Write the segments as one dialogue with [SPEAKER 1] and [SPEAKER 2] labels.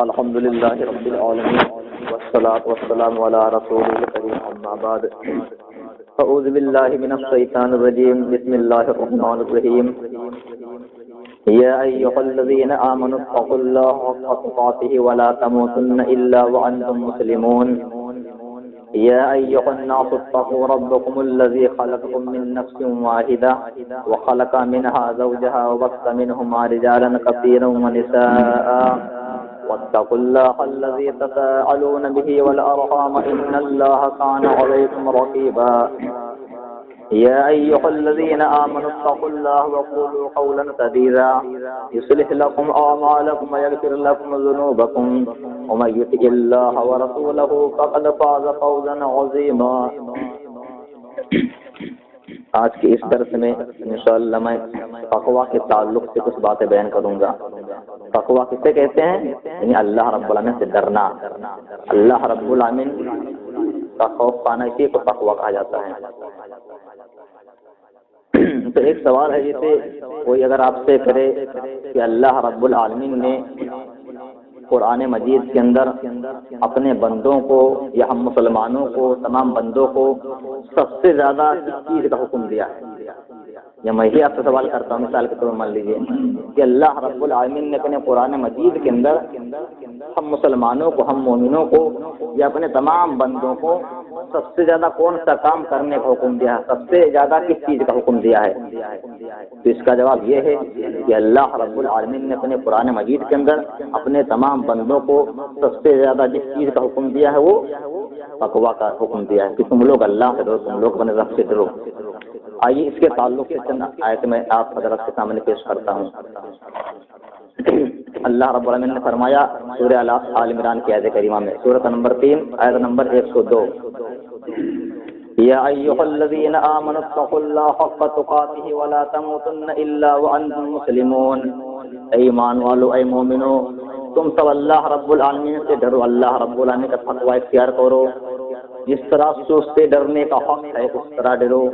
[SPEAKER 1] الحمد للہ رب العالمین والصلاة والسلام علی رسول الکریم اما بعد اعوذ باللہ من الشیطان الرجیم بسم اللہ الرحمن الرحیم یا ایھا الذین آمنوا اتقوا اللہ حق تقاته ولا تموتن الا وانتم مسلمون یا ایھا الناس اتقوا ربکم الذی خلقکم من نفس واحدہ وخلق منها زوجها وبث منهما رجالا كثيرا ونساء واتقوا الله الذي تساءلون به والأرحام إن الله كان عليكم رقيبا يا أيها الذين آمنوا اتقوا الله وقولوا قولا سديدا يصلح لكم أعمالكم ويغفر لكم ذنوبكم ومن يطع الله ورسوله فقد فاز فوزا عظيما. آج کے اس درس میں انشاءاللہ میں تقویٰ کے تعلق سے کچھ باتیں بیان کروں گا. تقویٰ کسے کہتے ہیں؟ یعنی اللہ رب العالمین سے ڈرنا. اللہ رب العالمین کا خوف پانا اسی کو تقویٰ کہا جاتا ہے. تو ایک سوال ہے جیسے کوئی اگر آپ سے کرے کہ اللہ رب العالمین نے قرآن مجید کے اندر اپنے بندوں کو یا ہم مسلمانوں کو تمام بندوں کو سب سے زیادہ اس چیز کا حکم دیا ہے. یا میں ہی آپ سے سوال کرتا ہوں، مثال کے طور پر مان لیجیے کہ اللہ رب العالمین نے اپنے قرآن مجید کے اندر ہم مسلمانوں کو، ہم مومنوں کو یا اپنے تمام بندوں کو سب سے زیادہ کون سا کام کرنے کا حکم دیا ہے، سب سے زیادہ کس چیز کا حکم دیا ہے؟ تو اس کا جواب یہ ہے کہ اللہ رب العالمین نے اپنے قرآن مجید کے اندر اپنے تمام بندوں کو سب سے زیادہ جس چیز کا حکم دیا ہے وہ تقویٰ کا حکم دیا ہے کہ تم لوگ اللہ سے ڈرو، تم لوگ اپنے رب سے ڈرو. آئیے اس کے تعلق سے چند آیت میں آپ حضرت کے سامنے پیش کرتا ہوں. اللہ رب العالمین نے فرمایا سورہ آل عمران کی آیت کریمہ میں، سورۃ نمبر 3 آیت نمبر 102، یا ایھا الذین آمنوا اتقوا اللہ حق تقاته ولا تموتن الا وانتم مسلمون. اے ایمان والو، اے مومنو، تم سب اللہ رب العالمین سے ڈرو، اللہ رب العالمین کا تقوی اختیار کرو، جس طرح سے اس سے ڈرنے کا حق ہے اس طرح ڈرو.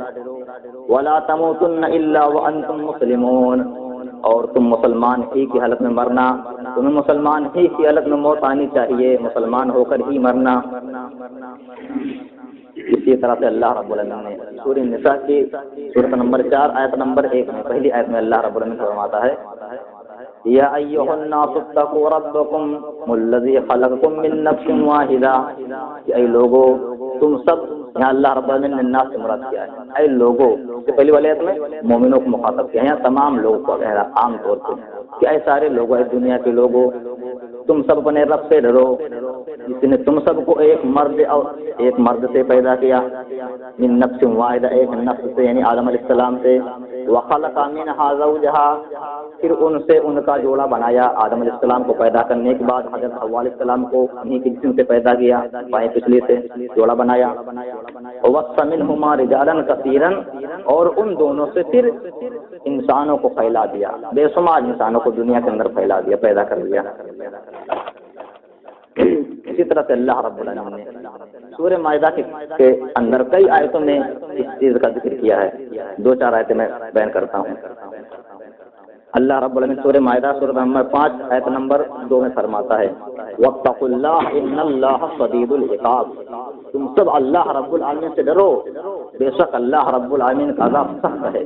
[SPEAKER 1] ولا تموتن الا وانتم مسلمون، اور تم مسلمان ہی کی حالت میں مرنا، تمہیں مسلمان ہی کی حالت میں موت آنی چاہیے، مسلمان ہو کر ہی مرنا. اسی طرح سے اللہ رب العالمین نے سورہ النساء کی سورۃ نمبر 4 آیت نمبر 1 میں، پہلی آیت میں اللہ رب العالمین فرماتا ہے یا ایھا الناس اتقوا ربکم الذی خلقکم من نفس واحدہ، کہ اے لوگو تم سب، یہاں اللہ رب العالمین نے الناس سے مراد کیا ہے، اے لوگو، کہ پہلی والی آیت میں مومنوں کو مخاطب کیا ہے، یہاں تمام لوگوں کو کہہ رہا عام طور پہ کہ اے سارے لوگوں، اے دنیا کے لوگوں، تم سب اپنے رب سے ڈرو جس نے تم سب کو ایک مرد سے پیدا کیا، من نفس واحدہ، ایک نفس سے یعنی آدم علیہ السلام سے، وخلق منها زوجها، پھر ان سے ان کا جوڑا بنایا. آدم علیہ السلام کو پیدا کرنے کے بعد حضرت حوا علیہ السلام کو انہی کے جسم سے پیدا کیا، بائیں پچھلی سے جوڑا بنایا. وبث منهما رجالا كثيرا، اور ان دونوں سے پھر انسانوں کو پھیلا دیا، بے شمار انسانوں کو دنیا کے اندر پھیلا دیا، پیدا کر دیا. اسی طرح سے اللہ رب العالمین نے سورہ مائدہ کے اندر کئی آیتوں میں اس چیز کا ذکر کیا ہے. 2-4 آیتیں میں بیان کرتا ہوں. اللہ رب العالمین سورہ مائدہ سورہ نمبر 5 آیت نمبر 2 میں فرماتا ہے واتقوا اللہ ان اللہ شدید العقاب، تم سب اللہ رب العالمین سے ڈرو، بے شک اللہ رب العالمین کا عذاب سخت ہے.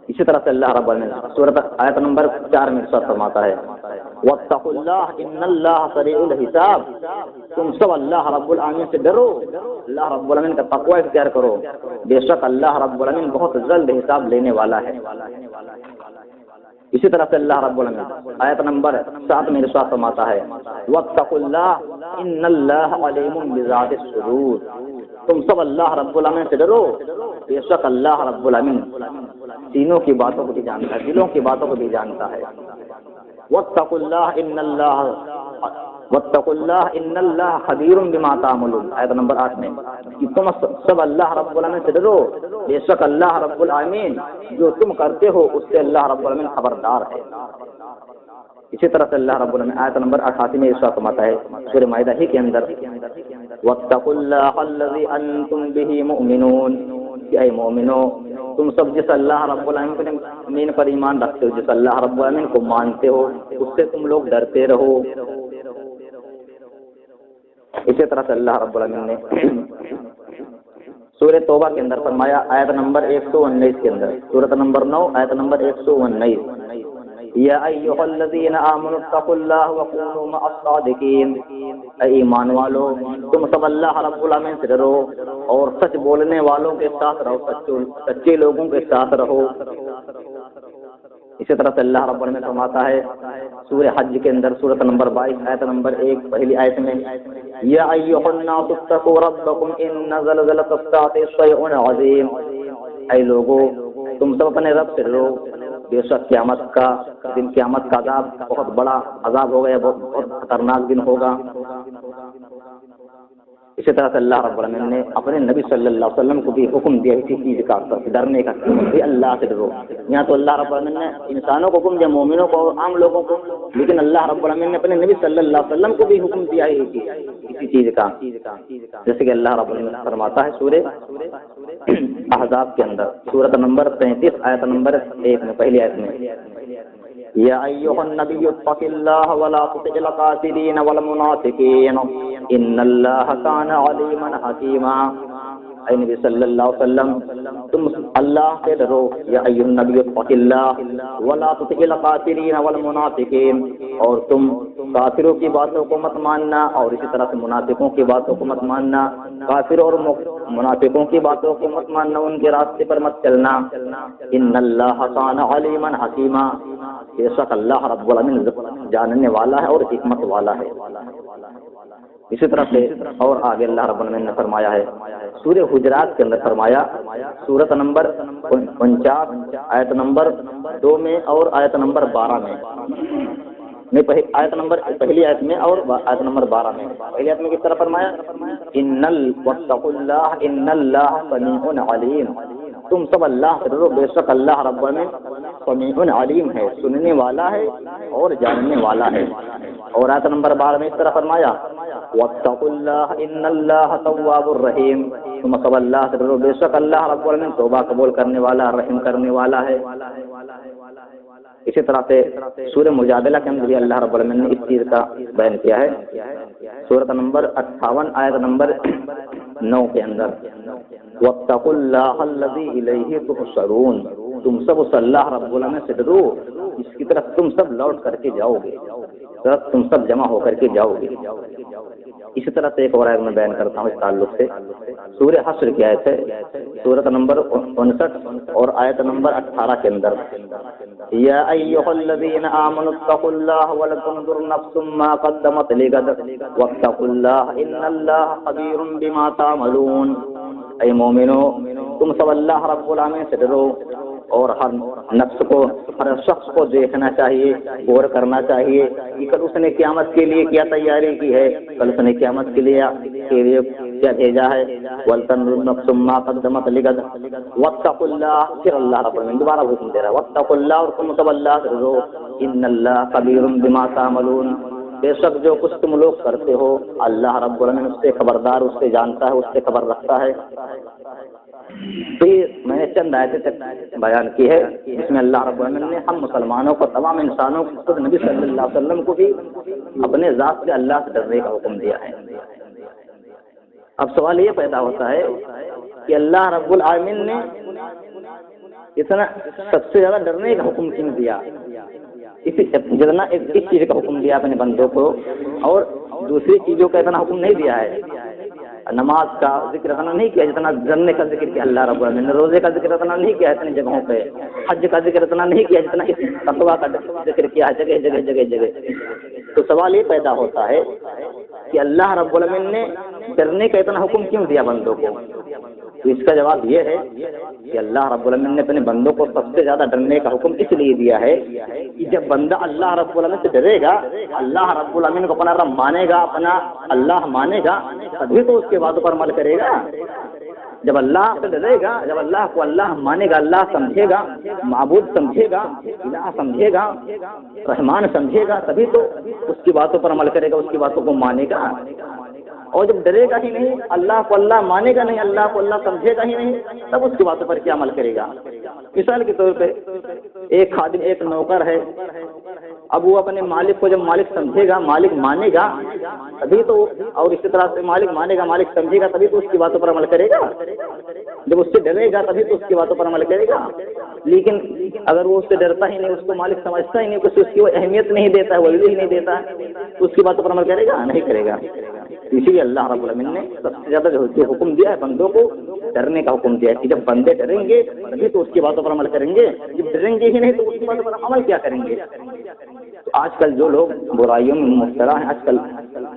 [SPEAKER 1] اسی طرح سے اللہ رب العالمین سورۃ آیت نمبر 4 میں ارشاد فرماتا ہے واتقوا اللہ ان اللہ سریع الحساب، تم سب اللہ رب العالمین سے ڈرو، اللہ رب العالمین کا تقوی اختیار کرو، بے شک اللہ رب العالمین بہت جلد حساب لینے والا ہے. اسی طرح سے اللہ رب العالمین آیت نمبر 7 میں ارشاد فرماتا ہے واتقوا اللہ ان اللہ علیم بذات الصدور، تم سب اللہ رب العالمین سے ڈرو، بے شک اللہ رب العالمین سینوں کی باتوں کو بھی جانتا ہے، دلوں کی باتوں کو بھی جانتا ہے. واتقوا اللہ ان اللہ خبیر بما تعملون، آیت نمبر 8 میں کہ تم سب اللہ رب العالمین سے ڈرو، بے شک اللہ رب العالمین جو تم کرتے ہو اس سے اللہ رب العالمین خبردار ہے. اسی طرح سے اللہ رب العالمین آیت نمبر 88 میں ارشاد فرماتا ہے سورہ مائدہ ہی کے اندر واتقوا اللہ الذی انتم بہ مؤمنون، کہ اے مومنو تم سب جس اللہ رب العالمین پر ایمان رکھتے ہو، جس اللہ رب العالمین کو مانتے ہو، اس سے تم لوگ ڈرتے رہو۔ اسی طرح سے اللہ رب العالمین نے سورہ توبہ کے اندر فرمایا، آیت نمبر 119 کے اندر، سورۃ نمبر 9 آیت نمبر 119، یا ایھا الذین آمنوا اتقوا اللہ وکونوا مع الصادقین، اے ایمان والو تم سب اللہ رب العالمین سے ڈرو اور سچ بولنے والوں کے ساتھ رہو، سچے لوگوں کے ساتھ رہو۔ اسی طرح سے اللہ رب العالمین فرماتا ہے سورہ حج کے اندر، سورۃ نمبر 22 آیت نمبر 1 پہلی آیت میں، یا ایھا الناس اتقوا ربکم ان زلزلۃ الساعۃ شیء عظیم، اے لوگو تم سب اپنے رب سے ڈرو، بے شک قیامت کا دن، قیامت کا عذاب بہت بڑا عذاب ہوگا، یا بہت خطرناک دن ہوگا۔ اسی طرح سے اللہ رب العالمین نے اپنے نبی صلی اللہ علیہ وسلم کو بھی حکم دیا اسی چیز کا، ڈرنے کا، کہ اللہ سے ڈرو۔ یہاں تو اللہ رب العالمین نے انسانوں کو حکم دیا، مومنوں کو اور عام لوگوں کو، لیکن اللہ رب العالمین نے اپنے نبی صلی اللہ علیہ وسلم کو بھی حکم دیا ہے اسی چیز کا، جیسے کہ اللہ رب العالمین فرماتا ہے سورہ احزاب کے اندر، سورۃ نمبر 33 آیت نمبر 1 میں، پہلی آیت میں، یا ایھا النبی اتق اللہ ولا تطع الکافرین والمنافقین ان اللہ کان علیما حکیما، اے نبی صلی اللہ علیہ وسلم تم اللہ سے ڈرو، یا ایھا النبی اتق اللہ ولا تطع الکافرین والمنافقین، اور تم کافروں کی باتوں کو مت ماننا اور اسی طرح سے منافقوں کی باتوں کو مت ماننا، کافر اور منافقوں کی باتوں کو مت ماننا، ان کے راستے پر مت چلنا۔ ان اللہ کان علیما حکیما، بے شک اللہ رب العالمین جاننے والا ہے اور حکمت والا ہے۔ اسی طرح سے اور آگے اللہ رب العالمین نے فرمایا ہے سورہ حجرات کے اندر، فرمایا سورۃ نمبر 49 آیت نمبر 2 میں اور آیت نمبر 12 میں، آیت نمبر پہلی آیت میں اور آیت نمبر 12 میں، پہلی آیت میں کس طرح فرمایا، واتقوا اللہ ان اللہ سمیع علیم، تم سب اللہ سے ڈرو، بے شک اللہ رب العالمین سمیع علیم ہے، سننے والا ہے اور جاننے والا ہے۔ اور آیت نمبر 12 میں اس طرح فرمایا، واتقوا اللہ ان اللہ تواب الرحیم، تم سب اللہ سے ڈرو، بے شک اللہ رب العالمین توبہ قبول کرنے والا، رحم کرنے والا ہے۔ اسی طرح سے سورہ مجادلہ کے اندر بھی اللہ رب العالمین نے اس چیز کا بیان کیا ہے، سورۃ نمبر 58 آیت نمبر 9 کے اندر، واتقوا اللہ الذی الیہ تحشرون، تم سب اس اللہ رب العالمین سے ڈرو جس کی طرف تم سب لوٹ کر کے جاؤ گے، تم سب جمع ہو کر کے جاؤ گے۔ اسی طرح سے ایک اور آیت میں بیان کرتا ہوں اس تعلق سے، سورہ حشر کی آیت ہے، سورۃ نمبر 59 اور آیت نمبر 18 کے اندر، یا ایھا الذین آمنوا اتقوا اللہ ولتنظر نفس ما قدمت لغد واتقوا اللہ ان اللہ خبیر بما تعملون، اے مومنو تم سب اللہ رب العالمین سے ڈرو اور ہر نفس کو، ہر شخص کو دیکھنا چاہیے، غور کرنا چاہیے کہ کل اس نے قیامت کے لیے کیا تیاری کی ہے، کل اس نے قیامت کے لیے کیا بھیجا ہے۔ وَلْتَنظُرْ نَفْسٌ مَّا قَدَّمَتْ لِغَدٍ وَاتَّقُوا اللَّهَ، پھر اللہ رب العالمین دوبارہ حکم دے رہا ہے، وَاتَّقُوا اللَّهَ، اور تم سب اللہ سے ڈرو، إِنَّ اللَّهَ خَبِيرٌ بِمَا تَعْمَلُونَ، بے شک جو کچھ تم لوگ کرتے ہو اللہ رب العالمین اس سے خبردار، اس سے جانتا ہے، اس سے خبر رکھتا ہے۔ تو یہ میں نے چند آیتیں تک بیان کی ہے، جس میں اللہ رب العالمین نے ہم مسلمانوں کو، تمام انسانوں کو، خود نبی صلی اللہ علیہ وسلم کو بھی اپنے ذات سے اللہ سے ڈرنے کا حکم دیا ہے۔ اب سوال یہ پیدا ہوتا ہے کہ اللہ رب العالمین نے اتنا سب سے زیادہ ڈرنے کا حکم کیوں دیا، جتنا اس چیز کا حکم دیا اپنے بندوں کو اور دوسری چیزوں کا اتنا حکم نہیں دیا ہے۔ نماز کا ذکر اتنا نہیں کیا جتنا ڈرنے کا ذکر کیا اللہ رب العالمین نے، روزے کا ذکر اتنا نہیں کیا اتنی جگہوں پہ، حج کا ذکر اتنا نہیں کیا جتنا اس تقویٰ کا ذکر کیا ہے جگہ جگہ جگہ جگہ۔ تو سوال یہ پیدا ہوتا ہے کہ اللہ رب العالمین نے ڈرنے کا اتنا حکم کیوں دیا بندوں کو؟ تو اس کا جواب یہ ہے کہ اللہ رب العالمین نے اپنے بندوں کو سب سے زیادہ ڈرنے کا حکم اس لیے دیا ہے کہ جب بندہ اللہ رب العالمین سے ڈرے گا، اللہ رب العالمین کو اپنا رب مانے گا، اپنا اللہ مانے گا، تبھی تو اس کے باتوں پر عمل کرے گا۔ جب اللہ سے ڈرے گا، جب اللہ کو اللہ مانے گا، اللہ سمجھے گا، معبود سمجھے گا، الہ سمجھے گا، رحمان سمجھے گا، تبھی تو اس کی باتوں پر عمل کرے گا، اس کی باتوں کو مانے گا۔ اور جب ڈرے گا ہی نہیں، اللہ کو اللہ مانے گا نہیں، اللہ کو اللہ سمجھے گا ہی نہیں، تب اس کی باتوں پر کیا عمل کرے گا؟ مثال کے طور پہ ایک خادم، ایک نوکر ہے، اب وہ اپنے مالک کو جب مالک سمجھے گا، مالک مانے گا تبھی تو، اور اسی طرح سے مالک مانے گا، مالک سمجھے گا تبھی تو اس کی باتوں پر عمل کرے گا، جب اس سے ڈرے گا تبھی تو اس کی باتوں پر عمل کرے گا۔ لیکن اگر وہ اس سے ڈرتا ہی نہیں، اس کو مالک سمجھتا ہی نہیں، کچھ اس کی وہ اہمیت نہیں دیتا ہے، ویلیو ہی نہیں دیتا ہے، تو اس کی باتوں پر عمل کرے گا؟ نہیں کرے گا۔ اسی لیے اللہ رب العالمین نے سب سے زیادہ جو حکم دیا ہے بندوں کو ڈرنے کا حکم دیا ہے کہ جب بندے ڈریں گے تبھی تو اس کی باتوں پر عمل کریں گے، جب ڈریں گے ہی نہیں تو اس کی باتوں پر عمل کیا کریں گے؟ تو آج کل جو لوگ برائیوں میں مبتلا ہیں، آج کل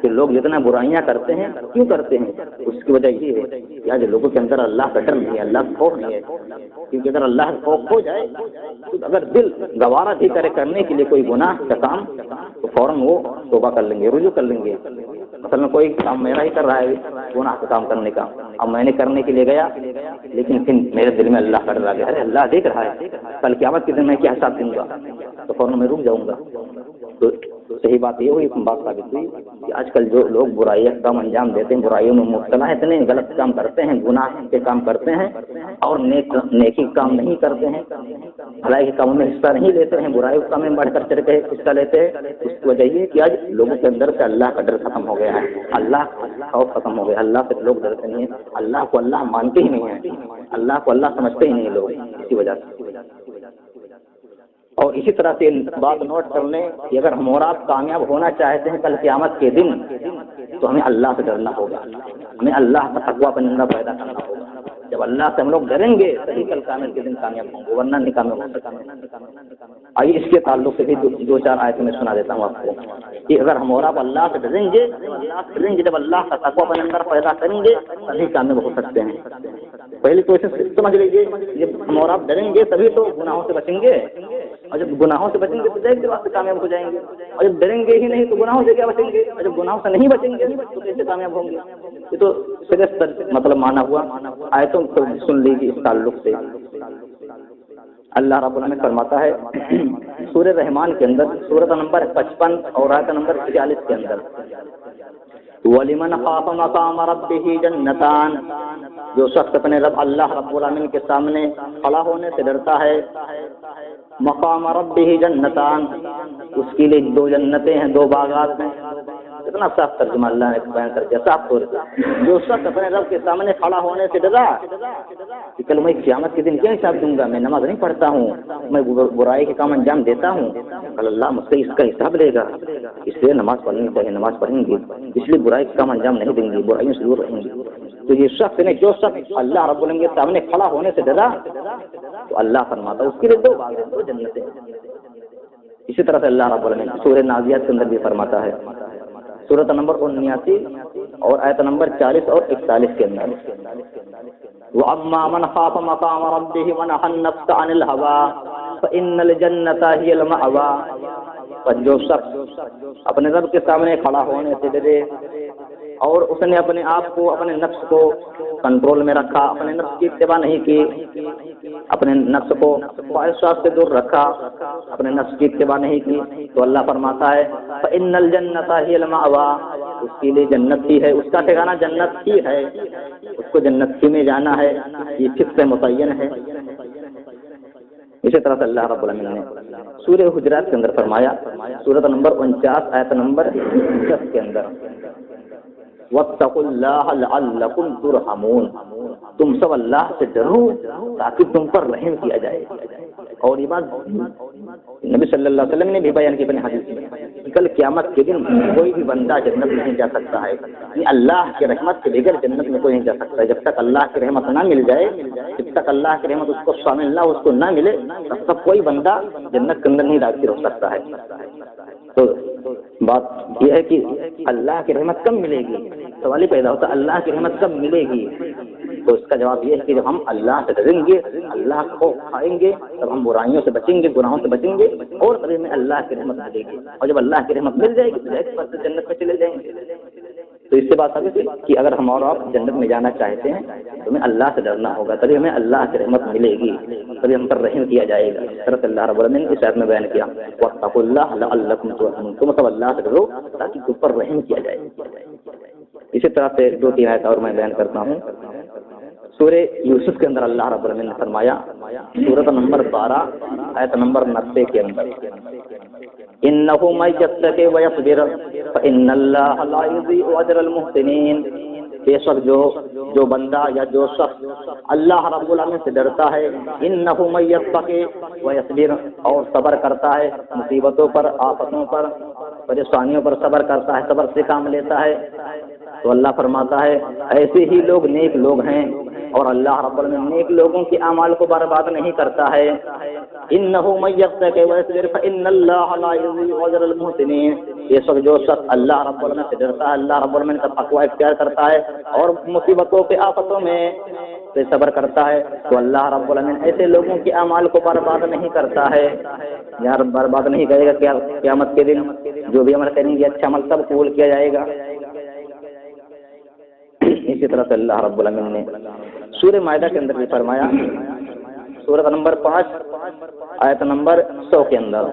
[SPEAKER 1] کے لوگ جتنا برائیاں کرتے ہیں، کیوں کرتے ہیں؟ اس کی وجہ یہ ہے کہ آج لوگوں کے اندر اللہ کا ڈر نہیں ہے، اللہ کا خوف نہیں ہے۔ کیونکہ اگر اللہ کا خوف ہو جائے تو اگر دل گوارا بھی کرے کرنے کے لیے کوئی گناہ کا کام تو فوراً وہ توبہ کر لیں گے، رجوع کر لیں گے۔ مثلا کوئی کام میرا ہی کر رہا ہے گناہ کا کام کرنے کا، اب میں نے کرنے کے لیے گیا لیکن پھر میرے دل میں اللہ کا ڈر آ گیا، ارے اللہ دیکھ رہا ہے، کل قیامت کے دن میں کیا حساب دوں گا، تو فوراً میں رک جاؤں گا۔ تو صحیح بات یہ ہوئی، بات ثابت ہوئی کہ آج کل جو لوگ برائیوں کا کام انجام دیتے ہیں، برائیوں میں مبتلا ہیں، اتنے غلط کام کرتے ہیں، گناہ کے کام کرتے ہیں اور نیکی کام نہیں کرتے ہیں، بھلائی کے کاموں میں حصہ نہیں لیتے ہیں، برائی کے کام میں بڑھ کر چڑھ کے حصہ لیتے ہیں۔ اس کی وجہ یہ ہے کہ آج لوگوں کے اندر سے اللہ کا ڈر ختم ہو گیا ہے، اللہ کا خوف ختم ہو گیا، اللہ سے لوگ ڈرتے نہیں ہیں، اللہ کو اللہ مانتے ہی نہیں ہیں، اللہ کو اللہ سمجھتے ہی نہیں لوگ، اسی وجہ سے۔ اور اسی طرح سے بات نوٹ کر لیں کہ اگر ہم اور آپ کامیاب ہونا چاہتے ہیں کل قیامت کے دن تو ہمیں اللہ سے ڈرنا ہوگا، ہمیں اللہ کا تقوی اپنے اندر پیدا کرنا ہوگا۔ جب اللہ سے ہم لوگ ڈریں گے تبھی کل قیامت کے دن کامیاب ہوں گے، ورنہ نہیں کامیاب ہو سکتے۔ آئیے اس کے تعلق سے بھی دو چار آیتیں میں سنا دیتا ہوں آپ کو کہ اگر ہم اور آپ اللہ سے ڈریں گے، جب اللہ کا تقوی اپنے اندر پیدا کریں گے تبھی کامیاب ہو سکتے ہیں۔ پہلے تو اسے سمجھ لیجیے، جب ہم اور آپ ڈریں گے تبھی تو گناہوں سے بچیں گے، اور جب گناہوں سے بچیں گے تو ظاہر سی بات سے کامیاب ہو جائیں گے، اور جب ڈریں گے ہی نہیں تو گناہوں سے کیا بچیں گے، اور جب گناہوں سے نہیں بچیں گے تو کیسے کامیاب ہوں گے؟ یہ تو صرف مطلب مانا ہوا آیتوں کو سن لیجیے اس تعلق سے۔ اللہ رب العالمین فرماتا ہے سورہ رحمان کے اندر، سورۃ نمبر 55 اور آیت نمبر 46 کے اندر، وَلِمَنْ خَافَ مَقَامَ رَبِّهِ جَنَّتَانِ، جو شخص اپنے رب اللہ رب العالمین کے سامنے کھڑا ہونے سے ڈرتا ہے، مقام ربہ جنتان، اس کے لیے دو جنتیں ہیں، دو باغات ہیں۔ کتنا صاف ترجمہ اللہ نے بیان کر دیا، صاف طور سے۔ جو شخص اپنے رب کے سامنے کھڑا ہونے سے ڈرا کہ کل میں قیامت کے دن کیا حساب دوں گا، میں نماز نہیں پڑھتا ہوں، میں برائی کے کام انجام دیتا ہوں، کل اللہ مجھ سے اس کا حساب لے گا، اس لیے نماز پڑھنی چاہیے، نماز پڑھیں گے، اس لیے برائی کے کام انجام نہیں دیں گے، برائیوں سے دور رہیں گے۔ تو یہ شخص نے، جو شخص اللہ رب العالمین کے سامنے کھڑا ہونے سے ڈرا تو اللہ فرماتا ہے اس کے لیے دو باغ ہیں، دو جنتیں۔ اسی طرح سے اللہ رب العالمین سورہ نازعات کے اندر بھی فرماتا ہے، سورۃ نمبر 79 اور آیت نمبر 40 اور 41 کے اندر، وَأَمَّا مَنْ خَافَ مَقَامَ رَبِّهِ وَنَهَى النَّفْسَ عَنِ الْهَوَىٰ فَإِنَّ الْجَنَّةَ هِيَ الْمَأْوَىٰ، پر جو شخص اپنے رب کے سامنے کھڑا ہونے سے ڈرے اور اس نے اپنے آپ کو، اپنے نفس کو کنٹرول میں رکھا، اپنے نفس کی اتباع نہیں کی، اپنے نفس کو خواہشات سے دور رکھا، اپنے نفس کی اتباع نہیں کی، تو اللہ فرماتا ہے فَإِنَّ الْجَنَّةَ هِيَ الْمَأْوَىٰ، اس کے لیے جنت ہی ہے، اس کا ٹھکانہ جنت ہی ہے، اس کو جنت ہی میں جانا ہے، یہ فکر سے متعین ہے۔ اسی طرح سے اللہ رب العالمین نے سورہ حجرات کے اندر فرمایا، سورۃ نمبر 49 آیت نمبر 10 کے اندر، وَاتَّقُوا اللَّهَ لَعَلَّكُمْ تُرْحَمُونَ، تم سب اللہ سے ڈرو تاکہ تم پر رحم کیا جائے۔ اور یہ بات نبی صلی اللہ علیہ وسلم نے بھی بیان کی اپنے حدیث میں، کل قیامت کے دن کوئی بھی بندہ جنت نہیں جا سکتا ہے، اللہ کی رحمت کے بغیر جنت میں کوئی نہیں جا سکتا ہے۔ جب تک اللہ کی رحمت نہ مل جائے، جب تک اللہ کی رحمت اس کو شامل نہ، اس کو نہ ملے، تب تک کوئی بندہ جنت کے اندر نہیں داخل ہو سکتا ہے۔ تو بات یہ ہے کہ اللہ کی رحمت کب ملے گی؟ سوال ہی پیدا ہوتا ہے اللہ کی رحمت کب ملے گی؟ تو اس کا جواب یہ ہے کہ جب ہم اللہ سے ڈریں گے، اللہ کو کھائیں گے، تب ہم برائیوں سے بچیں گے، گناہوں سے بچیں گے، اور تبھی ہمیں اللہ کی رحمت ملے گی۔ اور جب اللہ کی رحمت مل جائے گی تو ایک پر جنت میں چلے جائیں گے۔ تو اس سے بات ثابت ہے کہ اگر ہم اور آپ جنت میں جانا چاہتے ہیں تو ہمیں اللہ سے ڈرنا ہوگا، تبھی ہمیں اللہ کی رحمت ملے گی، تبھی ہم پر رحم کیا جائے گا۔ اس طرح سے اللہ رب العالمین نے اس آیت میں بیان کیا، وَاتَّقُوا اللَّهَ لَعَلَّكُمْ تُرْحَمُونَ، تم سب اللہ سے ڈرو تاکہ تم پر رحم کیا جائے۔ اسی طرح سے 2-3 آیت اور میں بیان کرتا ہوں۔ سورہ یوسف کے اندر اللہ رب العالمین نے فرمایا، سورۃ نمبر 12 آیت نمبر 90 کے اندر، انه من يتقي ويصبر فان الله لا يضيع اجر المحسنين، بے شک جو بندہ یا جو شخص اللہ رب العالمین سے ڈرتا ہے، انه من يتقي ويصبر، اور صبر کرتا ہے مصیبتوں پر، آفتوں پر، پریشانیوں پر صبر کرتا ہے، صبر سے کام لیتا ہے، تو اللہ فرماتا ہے ایسے ہی لوگ نیک لوگ ہیں، اور اللہ رب العالمین نیک لوگوں کے اعمال کو برباد نہیں کرتا ہے۔ انه من يتقي ويصبر فان الله لا يضيع اجر المحسنين، یہ سب جو شخص اللہ رب العالمین سے ڈرتا ہے، اللہ رب العالمین کا تقوی اختیار کرتا ہے اور مصیبتوں کے آفتوں میں سے صبر کرتا ہے، تو اللہ رب العالمین ایسے لوگوں کے اعمال کو برباد نہیں کرتا ہے، یار برباد نہیں کرے گا، قیامت کے دن جو بھی عمل کریں گے اچھا عمل سب قبول کیا جائے گا۔ اسی طرح سے اللہ رب العالمین نے سورہ مائدہ کے اندر بھی فرمایا، سورۃ نمبر 5 آیت نمبر 100 کے اندر،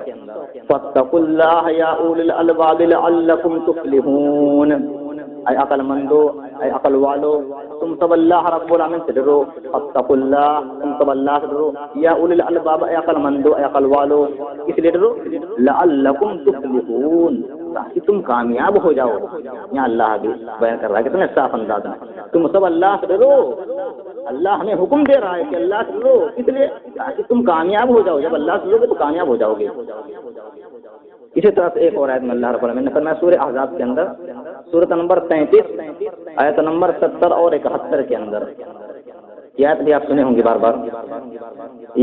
[SPEAKER 1] فاتقوا اللہ یا اولی الالباب لعلکم تفلحون، اے عقل مندو، اے عقل والو، تم سب اللہ رب العالمین سے ڈرو، فاتقوا اللہ، تم سب اللہ سے ڈرو، یا اولی الالباب، اے عقل مندو، اے عقل والو، کس لیے ڈرو؟ لعلکم تفلحون، تاکہ تم کامیاب ہو جاؤ۔ یہاں اللہ بھی بیان کر رہا ہے کتنے صاف انداز میں، تم سب اللہ سے ڈرو، اللہ ہمیں حکم دے رہا ہے کہ اللہ سے ڈرو، اس لیے تاکہ تم کامیاب ہو جاؤ، جب اللہ سے ڈرو گے تو کامیاب ہو جاؤ گے۔ اسی طرح سے ایک اور آیت میں اللہ رب العالمین نے فرمایا سورہ احزاب کے اندر، سورۃ نمبر 33 آیت نمبر 70 اور 71 کے اندر، یہ آیت بھی آپ سنے ہوں گے بار بار،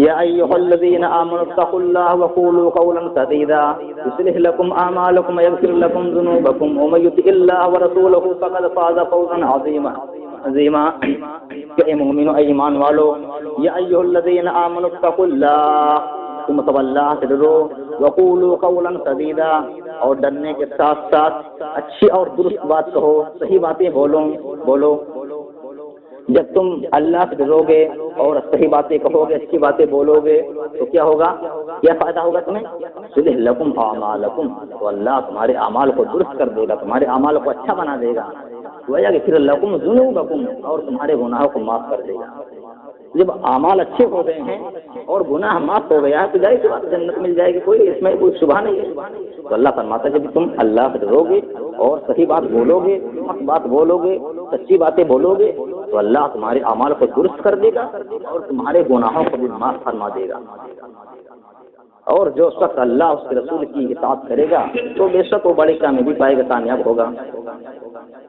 [SPEAKER 1] یا ایھا الذین آمنوا اتقوا اللہ وقولوا قولا سدیدا یصلح لکم اعمالکم ویغفر لکم ذنوبکم ومن یطع اللہ ورسولہ فقد فاز فوزا عظیما، کہ اے مومنو، اے ایمان والو، یا ایھا الذین آمنوا اتقوا اللہ، تم سب اللہ سے ڈرو، وقولوا قولا سدیدا، اور ڈرنے کے ساتھ ساتھ اچھی اور درست بات کہو، صحیح باتیں بولو۔ جب تم اللہ سے ڈرو گے اور صحیح باتیں کہو گے، اچھی باتیں بولو گے، تو کیا ہوگا؟ کیا فائدہ ہوگا تمہیں؟ یصلح لکم اعمالکم، تو اللہ تمہارے اعمال کو درست کر دے گا، تمہارے اعمال کو اچھا بنا دے گا، ویغفر لکم ذنوبکم، اور تمہارے گناہوں کو معاف کر دے گا۔ جب اعمال اچھے ہو گئے ہیں اور گناہ معاف ہو گیا ہے تو ظاہر سی بات جنت مل جائے گی، اس میں کوئی شبہ نہیں ہے۔ تو اللہ فرماتا ہے جب تم اللہ سے ڈرو گے اور صحیح بات بولو گے، حق بات بولو گے، سچی باتیں بولو گے، تو اللہ تمہارے اعمال کو درست کر دے گا اور تمہارے گناہوں کو بھی معاف فرما دے گا۔ اور جو شخص اللہ اس کے رسول کی اطاعت کرے گا تو بے شک وہ بڑی کامیابی پائے گا، کامیاب ہوگا۔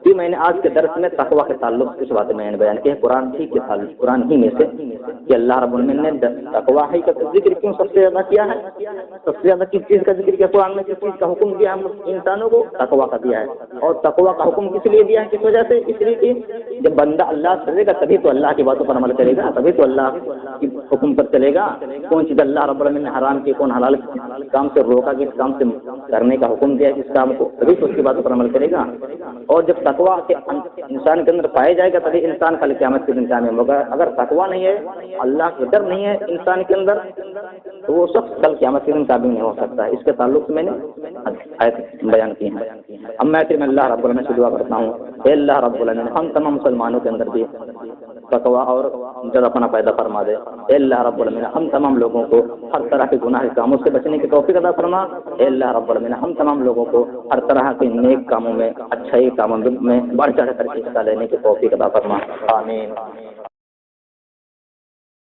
[SPEAKER 1] یہ میں نے آج کے درس میں تقوی کے تعلق کچھ باتیں میں نے بیان کی ہے، قرآن ہی کے تعلق، قرآن ہی میں سے کہ اللہ رب العالمین نے تقوی ہی کا ذکر کیوں سب سے زیادہ کیا ہے، سب سے زیادہ کس چیز کا ذکر کیا قرآن میں، کس چیز کا حکم دیا ہم انسانوں کو؟ تقوی کا دیا ہے۔ اور تقوی کا حکم کس لیے دیا ہے، کس وجہ سے؟ اس لیے کہ جب بندہ اللہ سے ڈرے گا تبھی تو اللہ کی باتوں پر عمل کرے گا، تبھی تو اللہ کی حکم پر چلے گا۔ کون چیز اللہ رب العالمین نے حرام کی، کون حلال کام سے روکا، کس کام سے کرنے کا حکم دیا جس کام کو، تبھی تو اس کی باتوں پر عمل کرے گا۔ اور جب تقوی کے انسان کے اندر پایا جائے گا تبھی انسان کل قیامت کے دن کامیاب ہوگا۔ اگر تقوی نہیں ہے، اللہ کا ڈر نہیں ہے انسان کے اندر، تو وہ شخص کل قیامت کے دن کامیاب نہیں ہو سکتا ہے۔ اس کے تعلق سے میں نے آیت بیان کی ہے۔ اب میں پھر اللہ رب العالمین سے دعا کرتا ہوں، اے اللہ رب العالمین ہم تمام مسلمانوں کے اندر بھی تقوی اور ڈر اپنا پیدا فرما دے۔ اے اللہ رب العالمین ہم تمام لوگوں کو ہر طرح کے گناہ کے کاموں سے بچنے کی توفیق عطا فرما۔ اے اللہ رب العالمین ہم تمام لوگوں کو ہر طرح کے نیک کاموں میں، اچھائی کاموں میں بڑھ چڑھ کر حصہ لینے کی توفیق عطا فرما۔ آمین۔